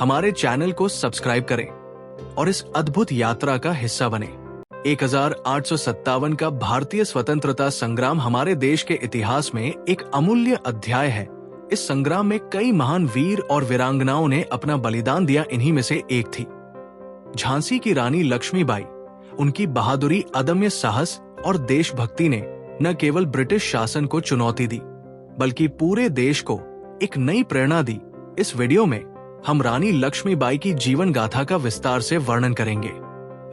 हमारे चैनल को सब्सक्राइब करें और इस अद्भुत यात्रा का हिस्सा बने। 1857 का भारतीय स्वतंत्रता संग्राम हमारे देश के इतिहास में एक अमूल्य अध्याय है। इस संग्राम में कई महान वीर और वीरांगनाओं ने अपना बलिदान दिया। इन्हीं में से एक थी झांसी की रानी लक्ष्मीबाई। उनकी बहादुरी, अदम्य साहस और देशभक्ति ने न केवल ब्रिटिश शासन को चुनौती दी, बल्कि पूरे देश को एक नई प्रेरणा दी। इस वीडियो में हम रानी लक्ष्मीबाई की जीवन गाथा का विस्तार से वर्णन करेंगे।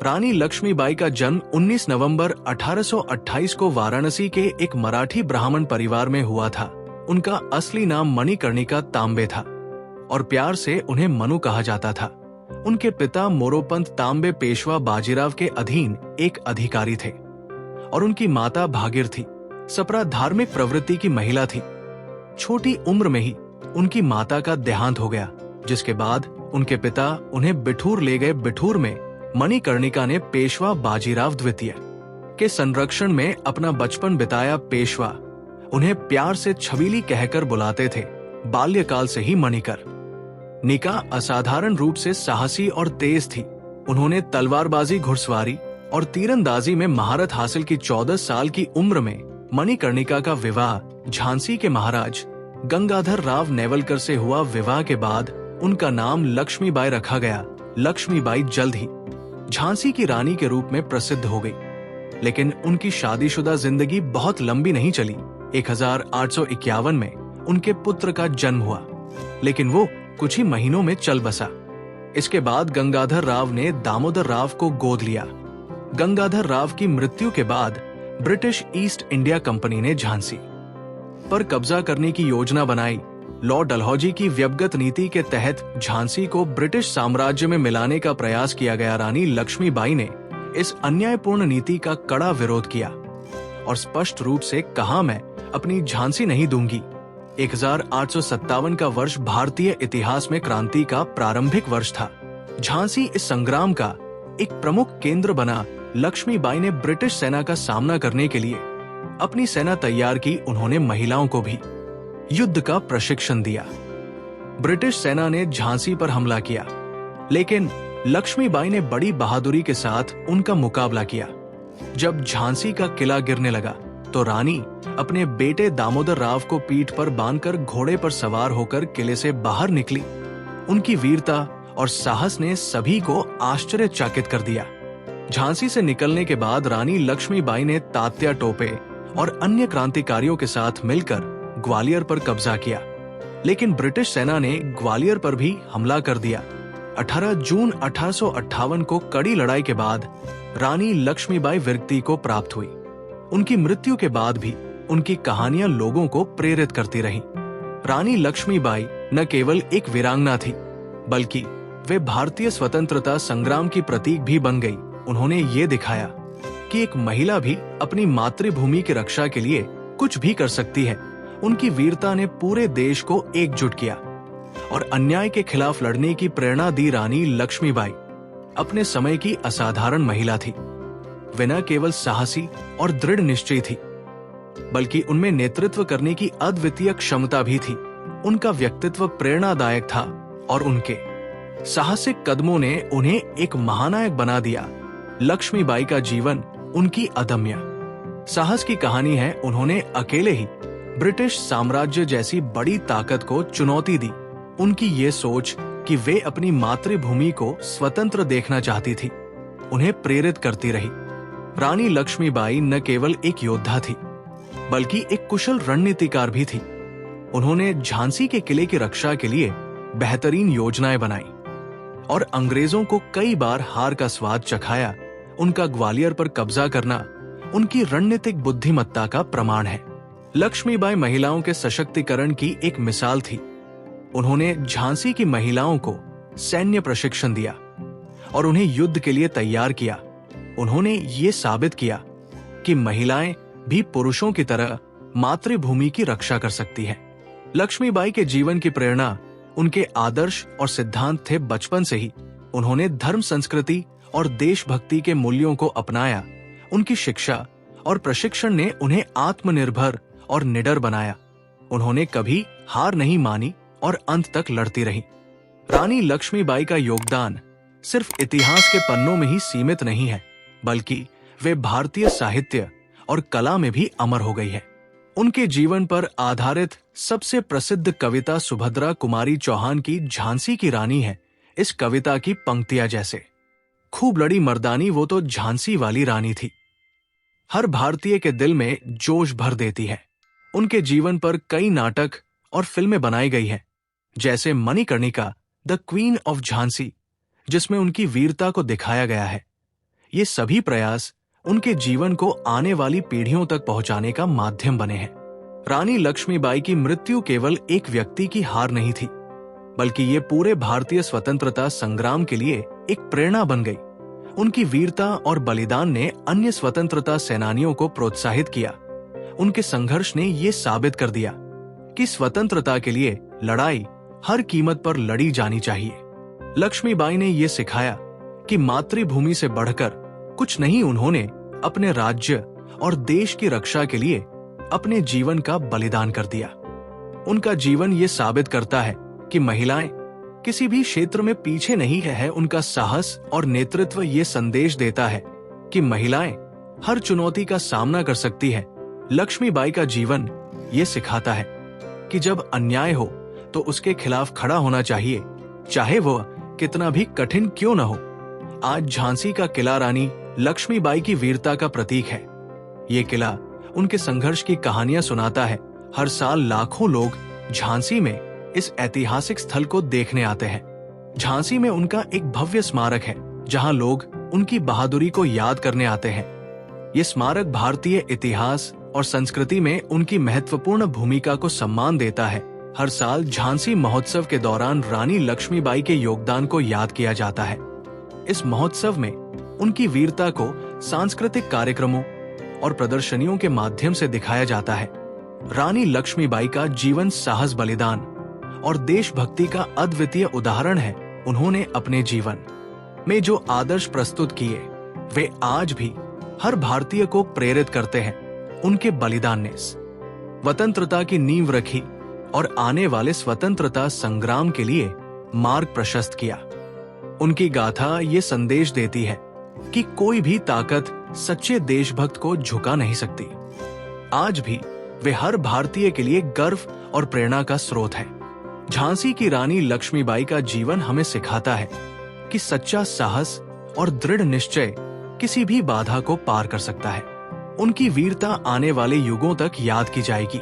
रानी लक्ष्मीबाई का जन्म 19 नवंबर 1828 को वाराणसी के एक मराठी ब्राह्मण परिवार में हुआ था। उनका असली नाम मणिकर्णिका तांबे था और प्यार से उन्हें मनु कहा जाता था। उनके पिता मोरोपंत तांबे पेशवा बाजीराव के अधीन एक अधिकारी थे और उनकी माता भागीरथी सप्रा धार्मिक प्रवृत्ति की महिला थी। छोटी उम्र में ही उनकी माता का देहांत हो गया, जिसके बाद उनके पिता उन्हें बिठूर ले गए। बिठूर में मणिकर्णिका ने पेशवा बाजीराव द्वितीय के संरक्षण में अपना बचपन बिताया। पेशवा उन्हें प्यार से छबीली कहकर बुलाते थे। बाल्यकाल से ही मणिकर्णिका असाधारण रूप से साहसी और तेज थी। उन्होंने तलवारबाजी, घुड़सवारी और तीरंदाजी में महारत हासिल की। 14 साल की उम्र में मणिकर्णिका का विवाह झांसी के महाराज गंगाधर राव नेवलकर से हुआ। विवाह के बाद उनका नाम लक्ष्मीबाई रखा गया। लक्ष्मीबाई जल्द ही झांसी की रानी के रूप में प्रसिद्ध हो गई, लेकिन उनकी शादीशुदा जिंदगी बहुत लंबी नहीं चली। 1851 में उनके पुत्र का जन्म हुआ, लेकिन वो कुछ ही महीनों में चल बसा। इसके बाद गंगाधर राव ने दामोदर राव को गोद लिया। गंगाधर राव की मृत्यु के बाद ब्रिटिश ईस्ट इंडिया कंपनी ने झांसी पर कब्जा करने की योजना बनाई। लॉर्ड डलहौजी की व्यवगत नीति के तहत झांसी को ब्रिटिश साम्राज्य में मिलाने का प्रयास किया गया। रानी लक्ष्मीबाई ने इस अन्यायपूर्ण नीति का कड़ा विरोध किया और स्पष्ट रूप से कहा, मैं अपनी झांसी नहीं दूंगी। 1857 का वर्ष भारतीय इतिहास में क्रांति का प्रारंभिक वर्ष था। झांसी इस संग्राम का एक प्रमुख केंद्र बना। लक्ष्मीबाई ने ब्रिटिश सेना का सामना करने के लिए अपनी सेना तैयार की। उन्होंने महिलाओं को भी युद्ध का प्रशिक्षण दिया। ब्रिटिश सेना ने झांसी पर हमला किया, लेकिन लक्ष्मीबाई ने बड़ी बहादुरी के साथ उनका मुकाबला किया। जब झांसी का किला गिरने लगा तो रानी अपने बेटे दामोदर राव को पीठ पर बांधकर घोड़े पर सवार होकर किले से बाहर निकली। उनकी वीरता और साहस ने सभी को आश्चर्यचकित कर दिया। झांसी से निकलने के बाद रानी लक्ष्मीबाई ने तात्या टोपे और अन्य क्रांतिकारियों के साथ मिलकर ग्वालियर पर कब्जा किया, लेकिन ब्रिटिश सेना ने ग्वालियर पर भी हमला कर दिया। 18 जून 1858 को कड़ी लड़ाई के बाद रानी लक्ष्मीबाई वीरगति को प्राप्त हुई। उनकी मृत्यु के बाद भी उनकी कहानियां लोगों को प्रेरित करती रहीं। रानी लक्ष्मीबाई न केवल एक वीरांगना थी, बल्कि वे भारतीय स्वतंत्रता संग्राम की प्रतीक भी बन गई। उन्होंने ये दिखाया कि एक महिला भी अपनी मातृभूमि की रक्षा के लिए कुछ भी कर सकती है। उनकी वीरता ने पूरे देश को एकजुट किया और अन्याय के खिलाफ लड़ने की प्रेरणा दी। रानी लक्ष्मीबाई अपने समय की असाधारण महिला थी। वे न केवल साहसी और दृढ़ निश्चयी थी, बल्कि उनमें नेतृत्व करने की अद्वितीय क्षमता भी थी। उनका व्यक्तित्व प्रेरणादायक था और उनके साहसिक कदमों ने उन्हें एक महानायक बना दिया। लक्ष्मीबाई का जीवन उनकी अदम्य साहस की कहानी है। उन्होंने अकेले ही ब्रिटिश साम्राज्य जैसी बड़ी ताकत को चुनौती दी। उनकी ये सोच कि वे अपनी मातृभूमि को स्वतंत्र देखना चाहती थी, उन्हें प्रेरित करती रही। रानी लक्ष्मीबाई न केवल एक योद्धा थी, बल्कि एक कुशल रणनीतिकार भी थी। उन्होंने झांसी के किले की रक्षा के लिए बेहतरीन योजनाएं बनाई और अंग्रेजों को कई बार हार का स्वाद चखाया। उनका ग्वालियर पर कब्जा करना उनकी रणनीतिक बुद्धिमत्ता का प्रमाण है। लक्ष्मीबाई महिलाओं के सशक्तिकरण की एक मिसाल थी। उन्होंने झांसी की महिलाओं को सैन्य प्रशिक्षण दिया और उन्हें युद्ध के लिए तैयार किया। उन्होंने ये साबित किया कि महिलाएं भी पुरुषों की तरह मातृभूमि की रक्षा कर सकती हैं। लक्ष्मीबाई के जीवन की प्रेरणा उनके आदर्श और सिद्धांत थे। बचपन से ही उन्होंने धर्म, संस्कृति और देशभक्ति के मूल्यों को अपनाया। उनकी शिक्षा और प्रशिक्षण ने उन्हें आत्मनिर्भर और निडर बनाया। उन्होंने कभी हार नहीं मानी और अंत तक लड़ती रही। रानी लक्ष्मीबाई का योगदान सिर्फ इतिहास के पन्नों में ही सीमित नहीं है, बल्कि वे भारतीय साहित्य और कला में भी अमर हो गई है। उनके जीवन पर आधारित सबसे प्रसिद्ध कविता सुभद्रा कुमारी चौहान की झांसी की रानी है। इस कविता की पंक्तियां जैसे, खूब लड़ी मर्दानी वो तो झांसी वाली रानी थी, हर भारतीय के दिल में जोश भर देती है। उनके जीवन पर कई नाटक और फिल्में बनाई गई हैं, जैसे Manikarnika the queen of Jhansi, जिसमें उनकी वीरता को दिखाया गया है। ये सभी प्रयास उनके जीवन को आने वाली पीढ़ियों तक पहुंचाने का माध्यम बने हैं। रानी लक्ष्मीबाई की मृत्यु केवल एक व्यक्ति की हार नहीं थी, बल्कि ये पूरे भारतीय स्वतंत्रता संग्राम के लिए एक प्रेरणा बन गई। उनकी वीरता और बलिदान ने अन्य स्वतंत्रता सेनानियों को प्रोत्साहित किया। उनके संघर्ष ने ये साबित कर दिया कि स्वतंत्रता के लिए लड़ाई हर कीमत पर लड़ी जानी चाहिए। लक्ष्मीबाई ने ये सिखाया कि मातृभूमि से बढ़कर कुछ नहीं। उन्होंने अपने राज्य और देश की रक्षा के लिए अपने जीवन का बलिदान कर दिया। उनका जीवन ये साबित करता है कि महिलाएं किसी भी क्षेत्र में पीछे नहीं है। उनका साहस और नेतृत्व ये संदेश देता है कि महिलाएं हर चुनौती का सामना कर सकती है। लक्ष्मीबाई का जीवन ये सिखाता है कि जब अन्याय हो तो उसके खिलाफ खड़ा होना चाहिए, चाहे वो कितना भी कठिन क्यों न हो। आज झांसी का किला रानी लक्ष्मीबाई की वीरता का प्रतीक है। ये किला उनके संघर्ष की कहानियां सुनाता है। हर साल लाखों लोग झांसी में इस ऐतिहासिक स्थल को देखने आते हैं। झांसी में उनका एक भव्य स्मारक है, जहां लोग उनकी बहादुरी को याद करने आते हैं। ये स्मारक भारतीय इतिहास और संस्कृति में उनकी महत्वपूर्ण भूमिका को सम्मान देता है। हर साल झांसी महोत्सव के दौरान रानी लक्ष्मीबाई के योगदान को याद किया जाता है। इस महोत्सव में उनकी वीरता को सांस्कृतिक कार्यक्रमों और प्रदर्शनियों के माध्यम से दिखाया जाता है। रानी लक्ष्मीबाई का जीवन साहस, बलिदान और देशभक्ति का अद्वितीय उदाहरण है। उन्होंने अपने जीवन में जो आदर्श प्रस्तुत किए, वे आज भी हर भारतीय को प्रेरित करते हैं। उनके बलिदान ने स्वतंत्रता की नींव रखी और आने वाले स्वतंत्रता संग्राम के लिए मार्ग प्रशस्त किया। उनकी गाथा ये संदेश देती है कि कोई भी ताकत सच्चे देशभक्त को झुका नहीं सकती। आज भी वे हर भारतीय के लिए गर्व और प्रेरणा का स्रोत है। झांसी की रानी लक्ष्मीबाई का जीवन हमें सिखाता है कि सच्चा साहस और दृढ़ निश्चय किसी भी बाधा को पार कर सकता है। उनकी वीरता आने वाले युगों तक याद की जाएगी।